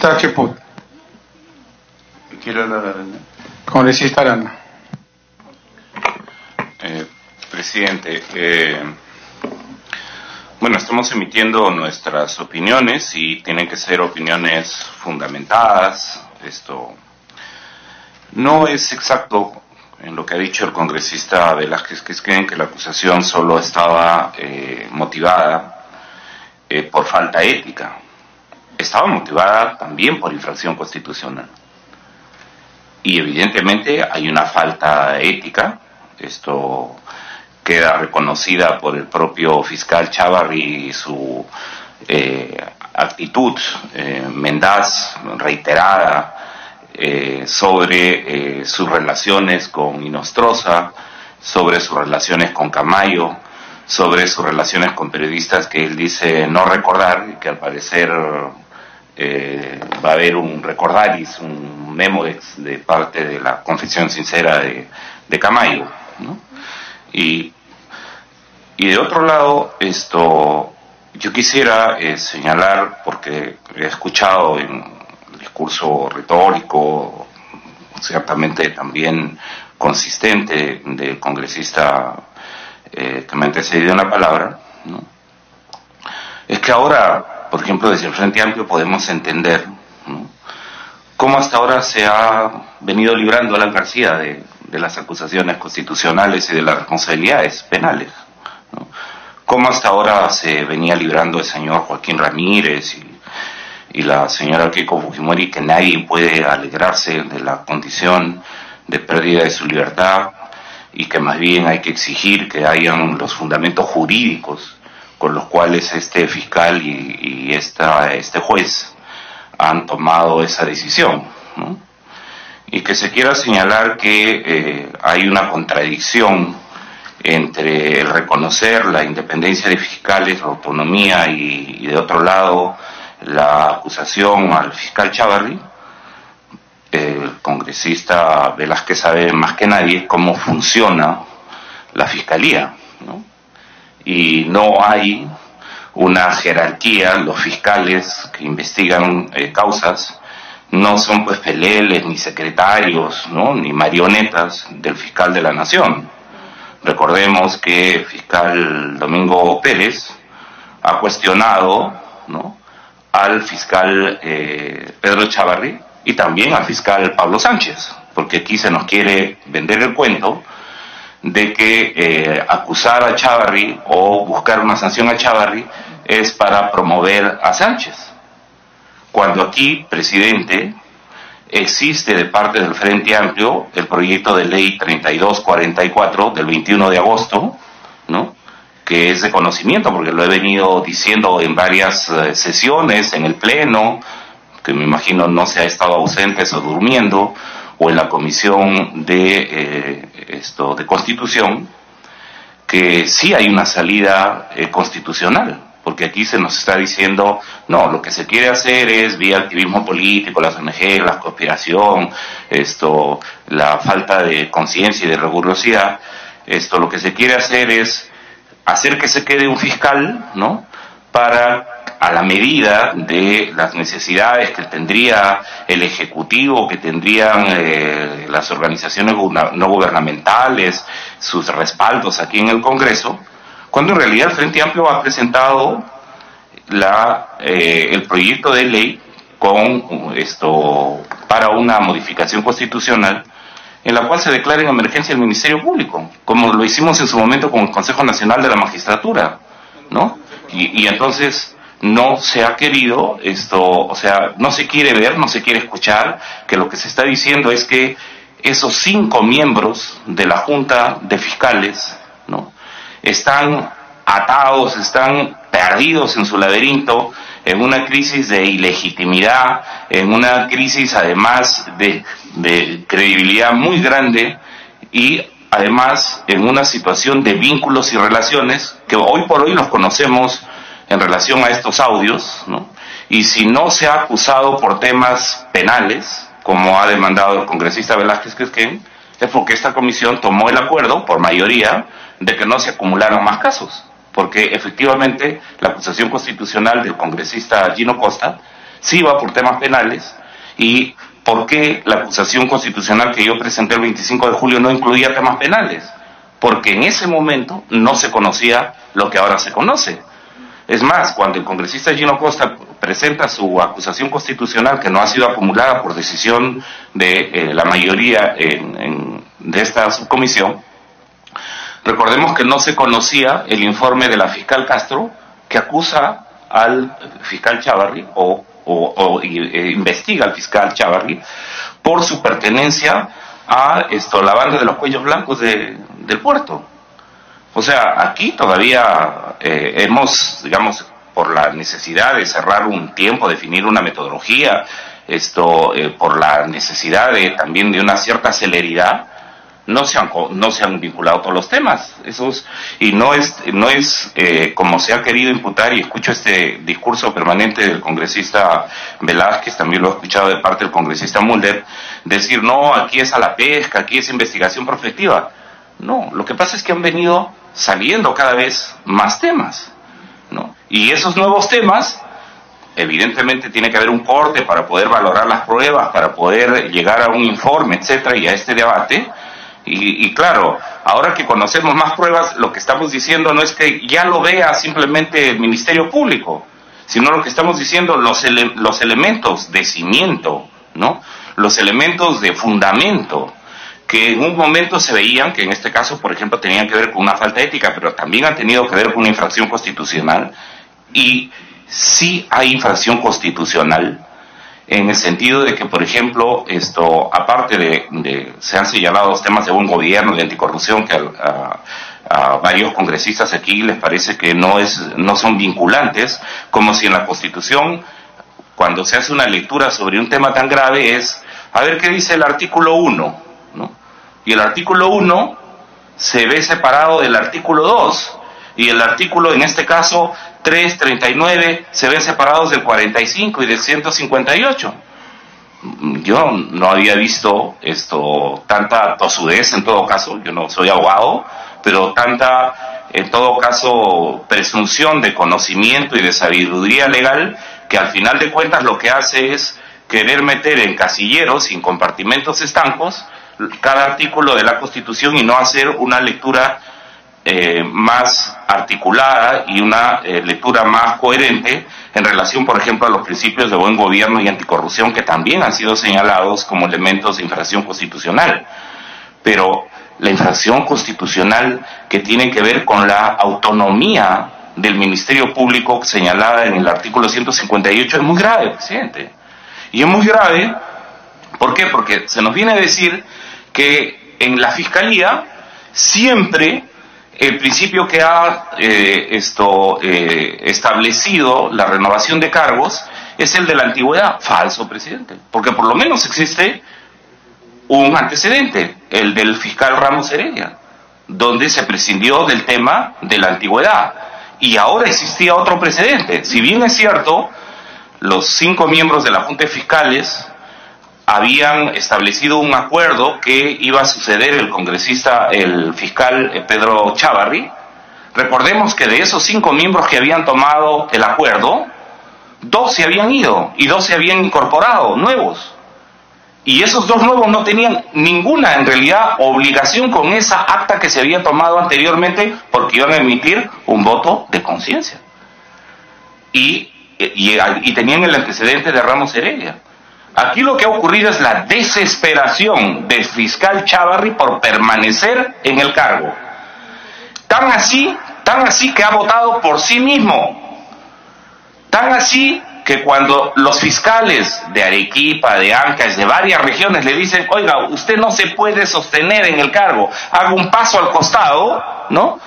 Congresista Cheput. ¿Quiere hablar Arana? Congresista Arana. Presidente, bueno, estamos emitiendo nuestras opiniones y tienen que ser opiniones fundamentadas. Esto no es exacto en lo que ha dicho el congresista Velázquez, que creen que la acusación solo estaba motivada por falta ética. Estaba motivada también por infracción constitucional. Y evidentemente hay una falta ética. Esto queda reconocida por el propio fiscal Chávarri y su actitud mendaz, reiterada, sobre sus relaciones con Inostroza, sobre sus relaciones con Camayo, sobre sus relaciones con periodistas que él dice no recordar, y que al parecer va a haber un recordaris, un memorex de parte de la confesión sincera de Camayo, ¿no? Y de otro lado, yo quisiera señalar, porque he escuchado en el discurso retórico, ciertamente también consistente, del congresista que me ha antecedido en la palabra, ¿no? Es que ahora, por ejemplo, desde el Frente Amplio podemos entender, ¿no?, cómo hasta ahora se ha venido librando Alan García de las acusaciones constitucionales y de las responsabilidades penales, ¿no? Cómo hasta ahora se venía librando el señor Joaquín Ramírez y la señora Keiko Fujimori, que nadie puede alegrarse de la condición de pérdida de su libertad, y que más bien hay que exigir que hayan los fundamentos jurídicos con los cuales este fiscal y este juez han tomado esa decisión, ¿no? Y que se quiera señalar que hay una contradicción entre el reconocer la independencia de fiscales, la autonomía, y de otro lado la acusación al fiscal Chávarri. El congresista Velázquez sabe más que nadie cómo funciona la fiscalía, ¿no? Y no hay una jerarquía. Los fiscales que investigan causas no son pues peleles, ni secretarios, ¿no?, ni marionetas del fiscal de la nación. Recordemos que el fiscal Domingo Pérez ha cuestionado, ¿no?, al fiscal Pedro Chávarri y también al fiscal Pablo Sánchez, porque aquí se nos quiere vender el cuento de que acusar a Chávarri o buscar una sanción a Chávarri es para promover a Sánchez, cuando aquí, presidente, existe de parte del Frente Amplio el proyecto de ley 3244 del 21 de agosto, ¿no?, que es de conocimiento, porque lo he venido diciendo en varias sesiones, en el Pleno, que me imagino no se ha estado ausente o durmiendo, o en la Comisión de Constitución, que sí hay una salida constitucional, porque aquí se nos está diciendo, no, lo que se quiere hacer es vía activismo político, las ONG, la conspiración, la falta de conciencia y de rigurosidad. Lo que se quiere hacer es hacer que se quede un fiscal, ¿no?, para, a la medida de las necesidades que tendría el Ejecutivo, que tendrían las organizaciones no gubernamentales, sus respaldos aquí en el Congreso, cuando en realidad el Frente Amplio ha presentado el proyecto de ley para una modificación constitucional en la cual se declara en emergencia el Ministerio Público, como lo hicimos en su momento con el Consejo Nacional de la Magistratura, ¿no? Y entonces no se ha querido no se quiere ver, no se quiere escuchar, que lo que se está diciendo es que esos 5 miembros de la Junta de Fiscales, ¿no?, están atados, están perdidos en su laberinto, en una crisis de ilegitimidad, en una crisis además de credibilidad muy grande, y además en una situación de vínculos y relaciones que hoy por hoy los conocemos en relación a estos audios, ¿no? Y si no se ha acusado por temas penales, como ha demandado el congresista Velázquez Quisquén, es porque esta comisión tomó el acuerdo por mayoría de que no se acumularon más casos, porque efectivamente la acusación constitucional del congresista Gino Costa sí va por temas penales, y por qué la acusación constitucional que yo presenté el 25 de julio no incluía temas penales, porque en ese momento no se conocía lo que ahora se conoce. Es más, cuando el congresista Gino Costa presenta su acusación constitucional, que no ha sido acumulada por decisión de la mayoría de esta subcomisión, recordemos que no se conocía el informe de la fiscal Castro, que acusa al fiscal Chávarri, o investiga al fiscal Chávarri, por su pertenencia a la banda de los cuellos blancos del puerto. O sea, aquí todavía hemos, digamos, por la necesidad de cerrar un tiempo, definir una metodología, por la necesidad también de una cierta celeridad, no se han vinculado todos los temas. Y no es como se ha querido imputar, y escucho este discurso permanente del congresista Velázquez, también lo he escuchado de parte del congresista Mulder, decir, no, aquí es a la pesca, aquí es investigación prospectiva. No, lo que pasa es que han venido saliendo cada vez más temas, ¿no? Y esos nuevos temas, evidentemente tiene que haber un corte para poder valorar las pruebas, para poder llegar a un informe, etcétera, y a este debate. Y claro, ahora que conocemos más pruebas, lo que estamos diciendo no es que ya lo vea simplemente el Ministerio Público, sino lo que estamos diciendo, los elementos de cimiento, ¿no? Los elementos de fundamento, que en un momento se veían, que en este caso, por ejemplo, tenían que ver con una falta ética, pero también han tenido que ver con una infracción constitucional. Y sí hay infracción constitucional, en el sentido de que, por ejemplo, aparte se han señalado los temas de buen gobierno, de anticorrupción, que a varios congresistas aquí les parece que no son vinculantes, como si en la Constitución, cuando se hace una lectura sobre un tema tan grave, es, a ver qué dice el artículo 1, ¿no? Y el artículo 1 se ve separado del artículo 2, y el artículo, en este caso, 3, 39, se ven separados del 45 y del 158. Yo no había visto tanta tosudez, en todo caso, yo no soy abogado, pero tanta, en todo caso, presunción de conocimiento y de sabiduría legal, que al final de cuentas lo que hace es querer meter en casilleros y en compartimentos estancos cada artículo de la Constitución y no hacer una lectura más articulada y una lectura más coherente en relación, por ejemplo, a los principios de buen gobierno y anticorrupción, que también han sido señalados como elementos de infracción constitucional. Pero la infracción constitucional que tiene que ver con la autonomía del Ministerio Público señalada en el artículo 158 es muy grave, presidente. Y es muy grave, ¿por qué? Porque se nos viene a decir que en la Fiscalía siempre el principio que ha establecido la renovación de cargos es el de la antigüedad. Falso, presidente, porque por lo menos existe un antecedente, el del fiscal Ramos Heredia, donde se prescindió del tema de la antigüedad, y ahora existía otro precedente. Si bien es cierto, los 5 miembros de la Junta de Fiscales habían establecido un acuerdo que iba a suceder el fiscal Pedro Chávarri. Recordemos que de esos 5 miembros que habían tomado el acuerdo, 2 se habían ido y 2 se habían incorporado, nuevos. Y esos 2 nuevos no tenían ninguna, en realidad, obligación con esa acta que se había tomado anteriormente, porque iban a emitir un voto de conciencia. Y tenían el antecedente de Ramos Heredia. Aquí lo que ha ocurrido es la desesperación del fiscal Chávarri por permanecer en el cargo. Tan así que ha votado por sí mismo. Tan así que cuando los fiscales de Arequipa, de Ancash, de varias regiones le dicen, oiga, usted no se puede sostener en el cargo, haga un paso al costado, ¿no?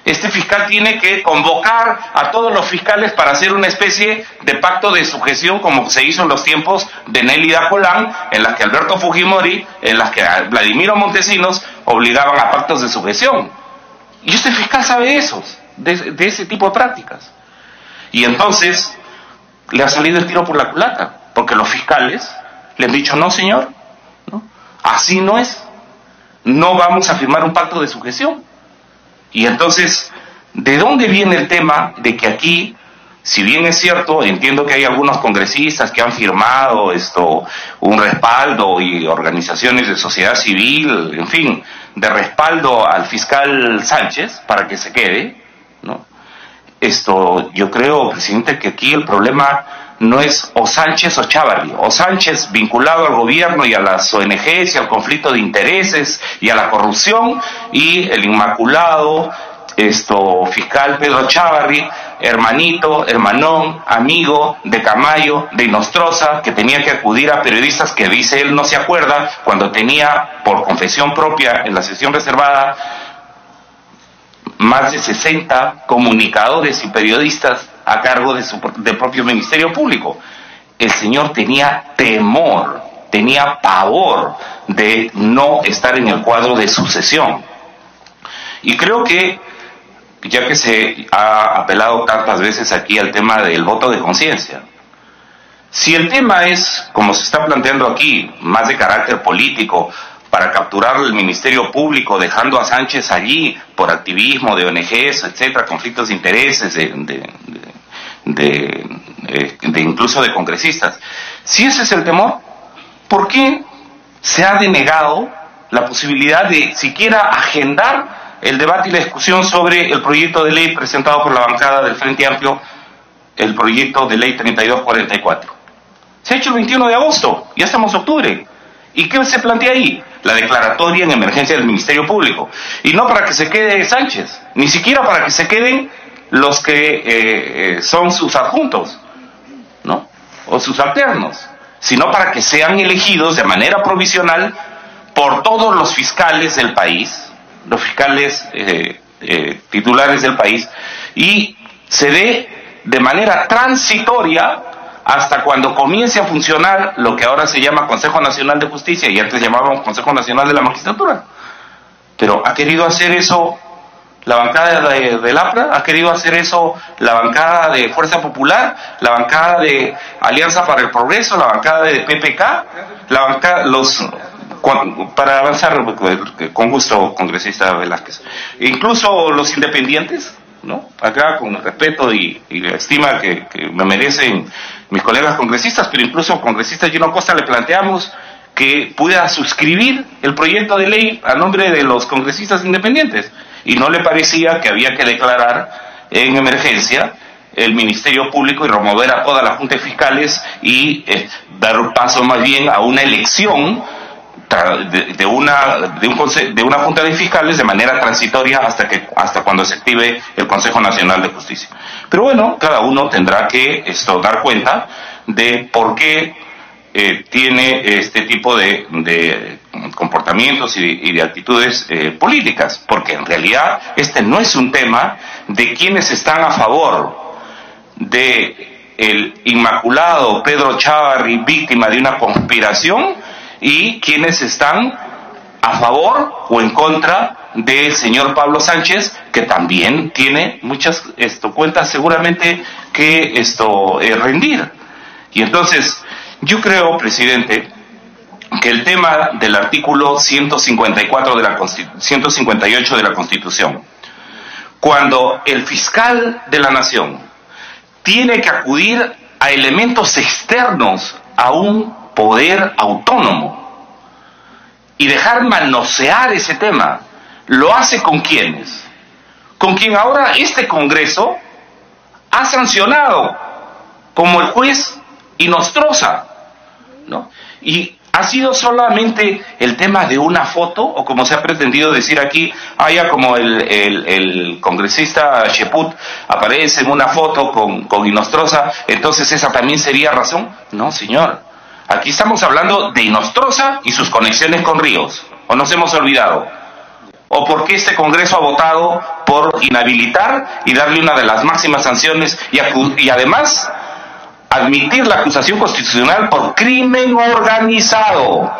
Este fiscal tiene que convocar a todos los fiscales para hacer una especie de pacto de sujeción, como se hizo en los tiempos de Nélida Colán, en las que Alberto Fujimori, en las que Vladimiro Montesinos obligaban a pactos de sujeción. Y este fiscal sabe de ese tipo de prácticas. Y entonces le ha salido el tiro por la culata, porque los fiscales le han dicho, no señor, ¿no? Así no es, no vamos a firmar un pacto de sujeción. Y entonces, ¿de dónde viene el tema de que aquí Si bien es cierto, entiendo que hay algunos congresistas que han firmado un respaldo y organizaciones de sociedad civil, en fin, de respaldo al fiscal Sánchez para que se quede, ¿no? Yo creo, presidente, que aquí el problema no es o Sánchez o Chávarri, o Sánchez vinculado al gobierno y a las ONGs y al conflicto de intereses y a la corrupción, y el inmaculado fiscal Pedro Chávarri, hermanito, hermanón, amigo de Camayo, de Inostroza, que tenía que acudir a periodistas que dice él no se acuerda, cuando tenía, por confesión propia en la sesión reservada, más de 60 comunicadores y periodistas a cargo del propio Ministerio Público. El señor tenía temor, tenía pavor de no estar en el cuadro de sucesión. Y creo que, ya que se ha apelado tantas veces aquí al tema del voto de conciencia, si el tema es, como se está planteando aquí, más de carácter político, para capturar el Ministerio Público, dejando a Sánchez allí por activismo de ONGs, etcétera, conflictos de intereses, incluso de congresistas. Si ese es el temor, ¿por qué se ha denegado la posibilidad de siquiera agendar el debate y la discusión sobre el proyecto de ley presentado por la bancada del Frente Amplio, el proyecto de ley 3244? Se ha hecho el 21 de agosto, ya estamos en octubre. ¿Y qué se plantea ahí? La declaratoria en emergencia del Ministerio Público. Y no para que se quede Sánchez, ni siquiera para que se queden los que son sus adjuntos, ¿no? O sus alternos, sino para que sean elegidos de manera provisional por todos los fiscales del país, los fiscales titulares del país, y se dé de manera transitoria hasta cuando comience a funcionar lo que ahora se llama Consejo Nacional de Justicia y antes llamábamos Consejo Nacional de la Magistratura. Pero ¿ha querido hacer eso la bancada del APRA? ¿Ha querido hacer eso la bancada de Fuerza Popular? ¿La bancada de Alianza para el Progreso? ¿La bancada de PPK? ¿La bancada, para avanzar con gusto, congresista Velázquez? Incluso los independientes, ¿no? Acá, con el respeto y la estima que me merecen mis colegas congresistas, pero incluso congresista Gino Costa, le planteamos que pueda suscribir el proyecto de ley a nombre de los congresistas independientes, y no le parecía que había que declarar en emergencia el Ministerio Público y remover a toda la Junta de Fiscales y dar paso más bien a una elección de una Junta de Fiscales de manera transitoria hasta cuando se active el Consejo Nacional de Justicia. Pero bueno, cada uno tendrá que dar cuenta de por qué tiene este tipo de comportamientos y de actitudes políticas, porque en realidad este no es un tema de quienes están a favor de el inmaculado Pedro Chávarri, víctima de una conspiración, y quienes están a favor o en contra del señor Pablo Sánchez, que también tiene muchas cuentas seguramente que rendir. Y entonces, yo creo, presidente, que el tema del artículo 158 de la Constitución, cuando el fiscal de la Nación tiene que acudir a elementos externos a un poder autónomo y dejar manosear ese tema, ¿lo hace con quiénes? Con quien ahora este Congreso ha sancionado, como el juez Inostroza, ¿no? Y ha sido solamente el tema de una foto, o como se ha pretendido decir aquí, como el congresista Cheput aparece en una foto con Inostroza, entonces esa también sería razón. No, señor. Aquí estamos hablando de Inostroza y sus conexiones con Ríos. ¿O nos hemos olvidado? ¿O por qué este Congreso ha votado por inhabilitar y darle una de las máximas sanciones y además admitir la acusación constitucional por crimen organizado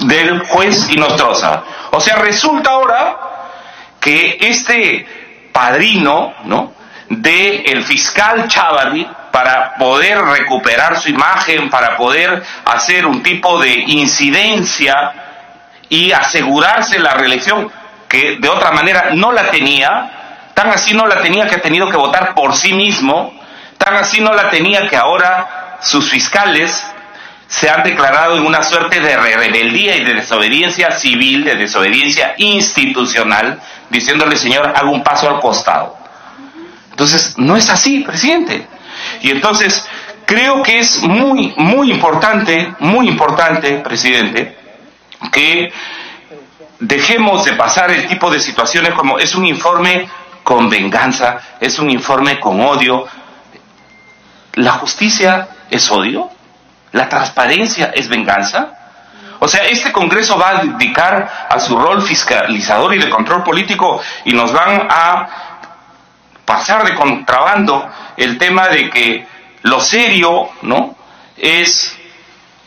del juez Inostroza? O sea, resulta ahora que este padrino, ¿no?, del fiscal Chávarri, para poder recuperar su imagen, para poder hacer un tipo de incidencia y asegurarse la reelección, que de otra manera no la tenía, tan así no la tenía que ha tenido que votar por sí mismo, Tan así no la tenía que ahora sus fiscales se han declarado en una suerte de rebeldía y de desobediencia civil, de desobediencia institucional, diciéndole, señor, haga un paso al costado. Entonces, no es así, presidente. Y entonces, creo que es muy importante, presidente, que dejemos de pasar el tipo de situaciones como es un informe con venganza, es un informe con odio. ¿La justicia es odio? ¿La transparencia es venganza? O sea, este Congreso va a dedicar a su rol fiscalizador y de control político y nos van a pasar de contrabando el tema de que lo serio, ¿no?, es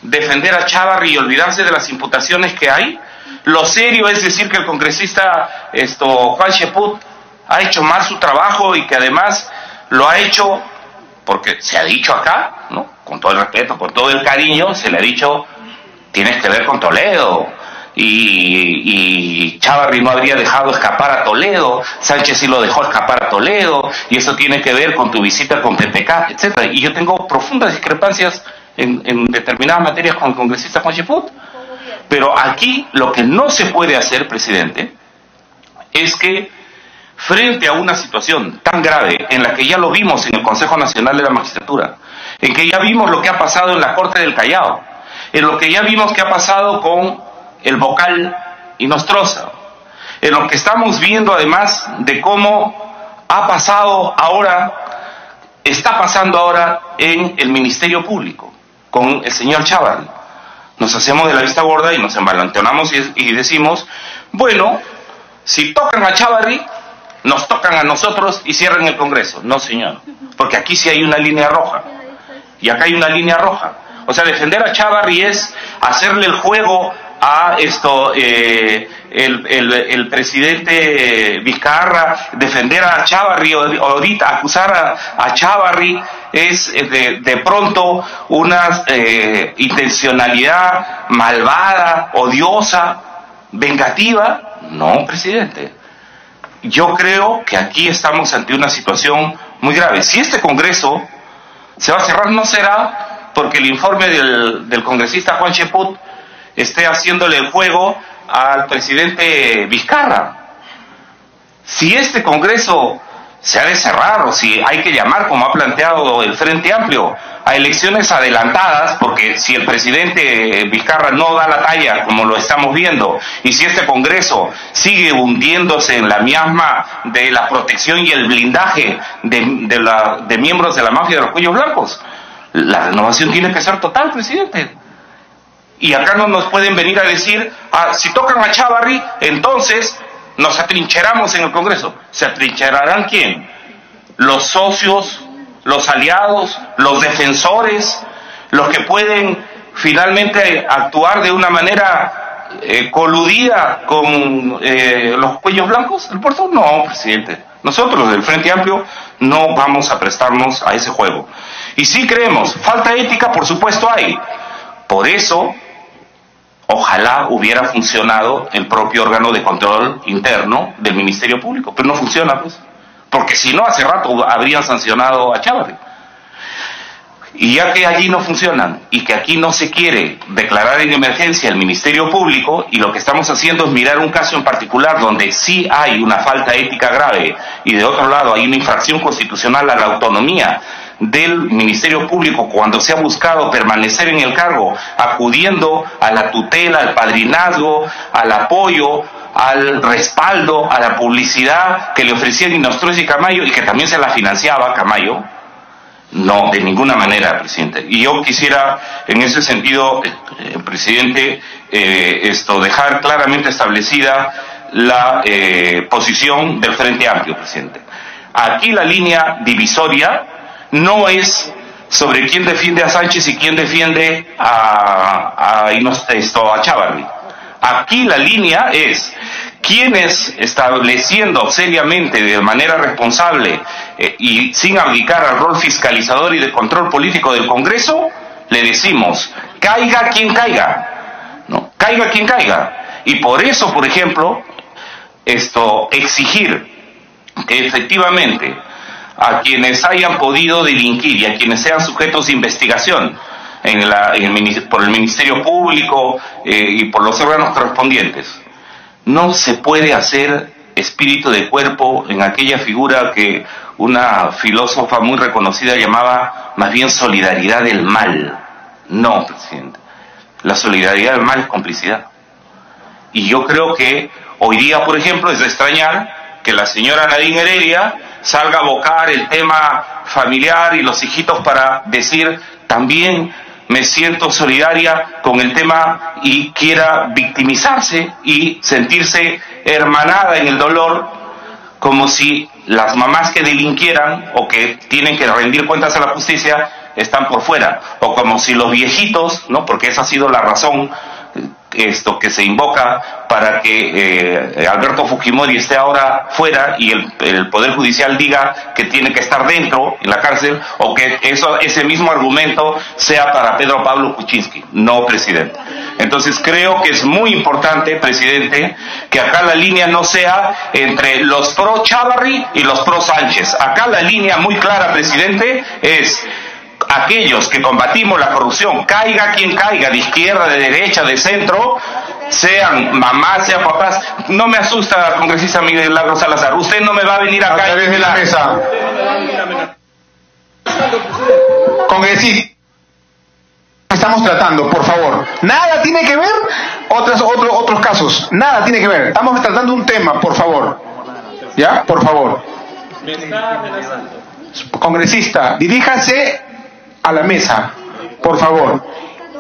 defender a Chávarri y olvidarse de las imputaciones que hay. Lo serio es decir que el congresista Juan Cheput ha hecho mal su trabajo y que además lo ha hecho porque se ha dicho acá, ¿no?, con todo el respeto, con todo el cariño, se le ha dicho, tienes que ver con Toledo, y Chávarri no habría dejado escapar a Toledo, Sánchez sí lo dejó escapar a Toledo, y eso tiene que ver con tu visita con PPK, etcétera. Y yo tengo profundas discrepancias en determinadas materias con el congresista Juan Cheput. Pero aquí lo que no se puede hacer, presidente, es que frente a una situación tan grave, en la que ya lo vimos en el Consejo Nacional de la Magistratura, en que ya vimos lo que ha pasado en la Corte del Callao, en lo que ya vimos que ha pasado con el vocal Inostroza, en lo que estamos viendo además de cómo ha pasado ahora, está pasando ahora en el Ministerio Público, con el señor Chávarri. Nos hacemos de la vista gorda y nos envalentonamos y decimos, bueno, si tocan a Chávarri, nos tocan a nosotros y cierran el Congreso. No, señor, porque aquí sí hay una línea roja, y acá hay una línea roja. O sea, defender a Chávarri es hacerle el juego a el presidente Vizcarra. Defender a Chávarri ahorita, acusar a Chávarri es de pronto una intencionalidad malvada, odiosa, vengativa. No, presidente. Yo creo que aquí estamos ante una situación muy grave. Si este Congreso se va a cerrar, no será porque el informe del congresista Juan Cheput esté haciéndole el juego al presidente Vizcarra. Si este Congreso se ha de cerrar, o si hay que llamar, como ha planteado el Frente Amplio, a elecciones adelantadas, porque si el presidente Vizcarra no da la talla, como lo estamos viendo, y si este Congreso sigue hundiéndose en la miasma de la protección y el blindaje de miembros de la mafia de los cuellos blancos, la renovación tiene que ser total, presidente. Y acá no nos pueden venir a decir, si tocan a Chávarri, entonces nos atrincheramos en el Congreso. ¿Se atrincherarán quién? Los socios, los aliados, los defensores, los que pueden finalmente actuar de una manera coludida con los cuellos blancos del puerto. No, presidente. Nosotros del Frente Amplio no vamos a prestarnos a ese juego. Y sí creemos, falta ética por supuesto hay. Por eso, ojalá hubiera funcionado el propio órgano de control interno del Ministerio Público, pero no funciona, pues, porque si no, hace rato habrían sancionado a Chávarri. Y ya que allí no funcionan y que aquí no se quiere declarar en emergencia el Ministerio Público, y lo que estamos haciendo es mirar un caso en particular donde sí hay una falta ética grave y de otro lado hay una infracción constitucional a la autonomía del Ministerio Público cuando se ha buscado permanecer en el cargo, acudiendo a la tutela, al padrinazgo, al apoyo, al respaldo, a la publicidad que le ofrecían Inostroza y Camayo, y que también se la financiaba Camayo. No, de ninguna manera, presidente. Y yo quisiera, en ese sentido, presidente, dejar claramente establecida la posición del Frente Amplio, presidente. Aquí la línea divisoria no es sobre quién defiende a Sánchez y quién defiende a Chávarri. Aquí la línea es quienes, estableciendo seriamente, de manera responsable y sin abdicar al rol fiscalizador y de control político del Congreso, le decimos, caiga quien caiga, ¿no? Caiga quien caiga. Y por eso, por ejemplo, exigir que efectivamente a quienes hayan podido delinquir y a quienes sean sujetos de investigación por el Ministerio Público y por los órganos correspondientes. No se puede hacer espíritu de cuerpo en aquella figura que una filósofa muy reconocida llamaba más bien solidaridad del mal. No, presidente. La solidaridad del mal es complicidad. Y yo creo que hoy día, por ejemplo, es de extrañar que la señora Nadine Heredia salga a abocar el tema familiar y los hijitos para decir también me siento solidaria con el tema y quiera victimizarse y sentirse hermanada en el dolor, como si las mamás que delinquieran o que tienen que rendir cuentas a la justicia están por fuera, o como si los viejitos, ¿no? Porque esa ha sido la razón que se invoca para que Alberto Fujimori esté ahora fuera y el Poder Judicial diga que tiene que estar dentro, en la cárcel, o que ese mismo argumento sea para Pedro Pablo Kuczynski. No, presidente. Entonces creo que es muy importante, presidente, que acá la línea no sea entre los pro Chávarri y los pro Sánchez. Acá la línea muy clara, presidente, es aquellos que combatimos la corrupción, caiga quien caiga, de izquierda, de derecha, de centro, sean mamás, sean papás. No me asusta, congresista Miguel Lagro Salazar, usted no me va a venir acá a través de la mesa. Congresista, estamos tratando, por favor. Nada tiene que ver otros casos, nada tiene que ver. Estamos tratando un tema, por favor. ¿Ya? Por favor. Me está amenazando. Congresista, diríjase a la mesa, por favor,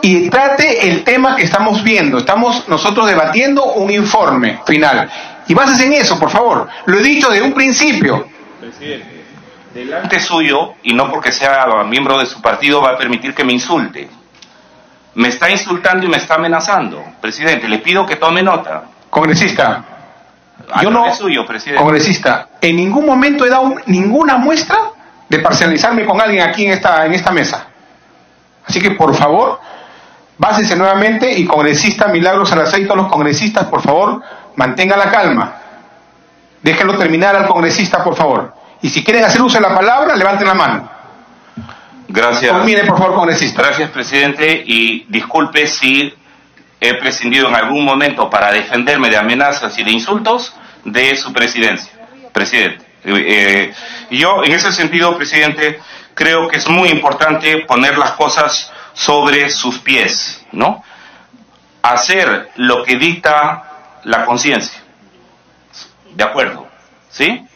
y trate el tema que estamos viendo. Estamos nosotros debatiendo un informe final. Y básese en eso, por favor. Lo he dicho de un principio. Presidente, delante suyo, y no porque sea miembro de su partido, va a permitir que me insulte. Me está insultando y me está amenazando. Presidente, le pido que tome nota. Congresista, yo no, no, suyo, presidente. Congresista, en ningún momento he dado ninguna muestra de parcializarme con alguien aquí en esta mesa. Así que, por favor, básese nuevamente, y congresista Milagros Salazar y todos los congresistas, por favor, mantenga la calma. Déjenlo terminar al congresista, por favor. Y si quieren hacer uso de la palabra, levanten la mano. Gracias. Termine, por favor, congresista. Gracias, presidente, y disculpe si he prescindido en algún momento para defenderme de amenazas y de insultos de su presidencia. Presidente. Yo, en ese sentido, presidente, creo que es muy importante poner las cosas sobre sus pies, ¿no? Hacer lo que dicta la conciencia. ¿De acuerdo? ¿Sí?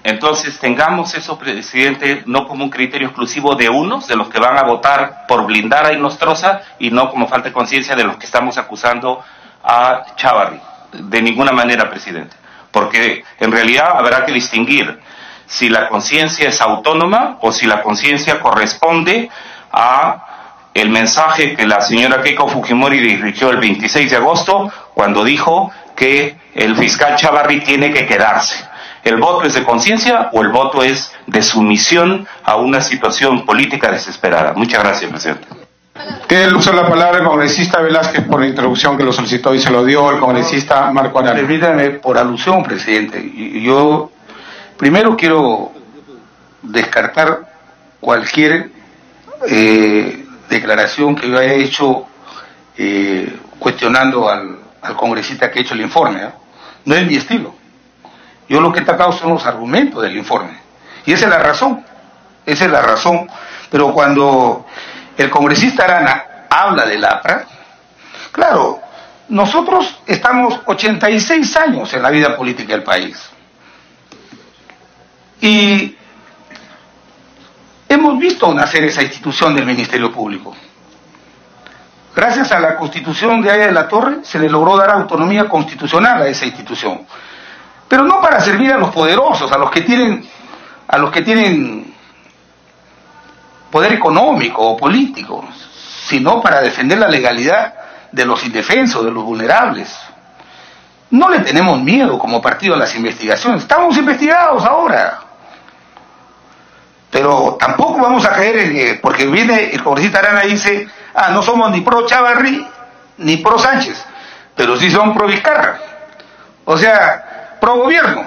Entonces, tengamos eso, presidente, no como un criterio exclusivo de unos, de los que van a votar por blindar a Inostroza, y no como falta de conciencia de los que estamos acusando a Chávarri. De ninguna manera, presidente. Porque en realidad habrá que distinguir si la conciencia es autónoma o si la conciencia corresponde a el mensaje que la señora Keiko Fujimori dirigió el 26 de agosto cuando dijo que el fiscal Chávarri tiene que quedarse. ¿El voto es de conciencia o el voto es de sumisión a una situación política desesperada? Muchas gracias, presidente. Tiene el uso de la palabra el congresista Velázquez por la introducción que lo solicitó y se lo dio el congresista Marco Arana. Permítame, por alusión, presidente, yo primero quiero descartar cualquier declaración que yo haya hecho cuestionando al congresista que ha hecho el informe, ¿eh? No es mi estilo. Yo lo que he atacado son los argumentos del informe. Y esa es la razón. Pero cuando el congresista Arana habla del APRA, claro, nosotros estamos 86 años en la vida política del país. Y hemos visto nacer esa institución del Ministerio Público. Gracias a la Constitución de Haya de la Torre se le logró dar autonomía constitucional a esa institución. Pero no para servir a los poderosos, a los que tienen poder económico o político, sino para defender la legalidad de los indefensos, de los vulnerables. No le tenemos miedo como partido a las investigaciones, estamos investigados ahora. Pero tampoco vamos a caer en porque viene el congresista Arana y dice, no somos ni pro Chávarri ni pro Sánchez, pero sí son pro Vizcarra, o sea, pro gobierno.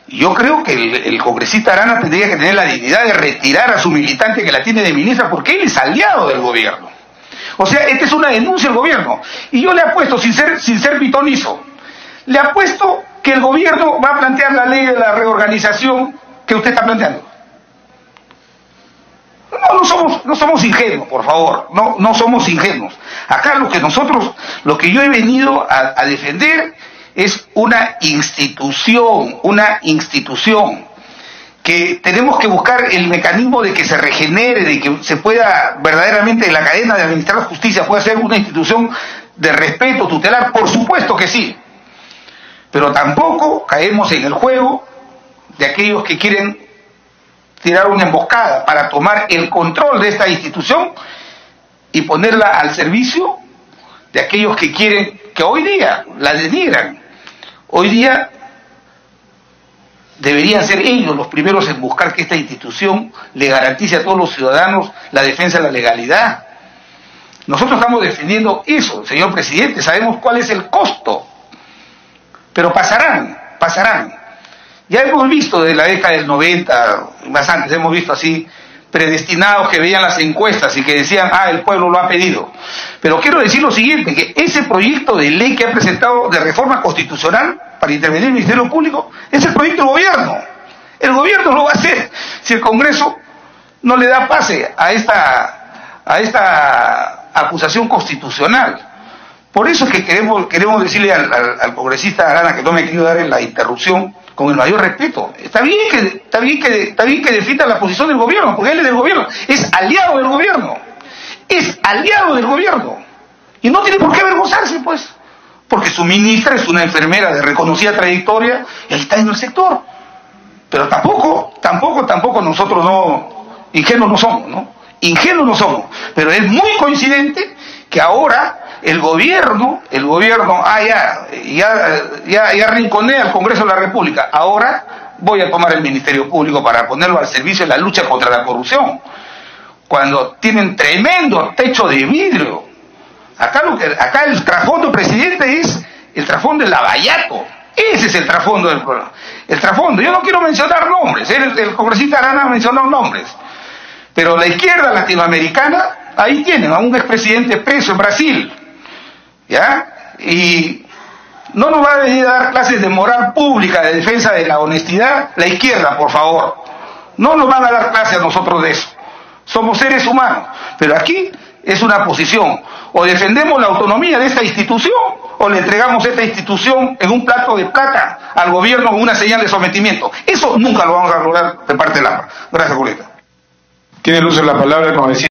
Yo creo que el congresista Arana tendría que tener la dignidad de retirar a su militante que la tiene de ministra, porque él es aliado del gobierno. O sea, esta es una denuncia al gobierno. Y yo le apuesto, sin ser pitonizo, le apuesto que el gobierno va a plantear la ley de la reorganización que usted está planteando. No somos ingenuos, por favor, no somos ingenuos. Acá lo que yo he venido a defender es una institución que tenemos que buscar el mecanismo de que se regenere, de que se pueda verdaderamente la cadena de administrar la justicia pueda ser una institución de respeto, tutelar, por supuesto que sí, pero tampoco caemos en el juego de aquellos que quieren tirar una emboscada para tomar el control de esta institución y ponerla al servicio de aquellos que quieren, que hoy día la denigran. Hoy día deberían ser ellos los primeros en buscar que esta institución le garantice a todos los ciudadanos la defensa de la legalidad. Nosotros estamos defendiendo eso, señor presidente, sabemos cuál es el costo, pero pasarán. Ya hemos visto desde la década del 90, más antes, hemos visto así predestinados que veían las encuestas y que decían, el pueblo lo ha pedido. Pero quiero decir lo siguiente, que ese proyecto de ley que ha presentado de reforma constitucional para intervenir el Ministerio Público es el proyecto del gobierno. El gobierno lo va a hacer si el Congreso no le da pase a esta acusación constitucional. Por eso es que queremos decirle al congresista Arana, que no me ha querido dar en la interrupción, con el mayor respeto. Está bien que defienda la posición del gobierno, porque él es del gobierno, es aliado del gobierno, y no tiene por qué avergonzarse, pues, porque su ministra es una enfermera de reconocida trayectoria y ahí está en el sector. Pero tampoco nosotros ingenuos no somos, pero es muy coincidente que ahora el gobierno ya rinconea al Congreso de la República. Ahora voy a tomar el Ministerio Público para ponerlo al servicio de la lucha contra la corrupción, cuando tienen tremendo techo de vidrio. Acá el trasfondo, presidente, es el trasfondo del lavallato. Ese es el trasfondo del problema. El trasfondo, yo no quiero mencionar nombres, el congresista Arana mencionó nombres, pero la izquierda latinoamericana, ahí tienen a un expresidente preso en Brasil, ¿ya? Y no nos va a venir a dar clases de moral pública, de defensa de la honestidad, la izquierda, por favor. No nos van a dar clases a nosotros de eso. Somos seres humanos, pero aquí es una posición. O defendemos la autonomía de esta institución, o le entregamos esta institución en un plato de plata al gobierno con una señal de sometimiento. Eso nunca lo vamos a lograr de parte de la AMPA. Gracias, Julieta. Tiene el uso de la palabra, como decía.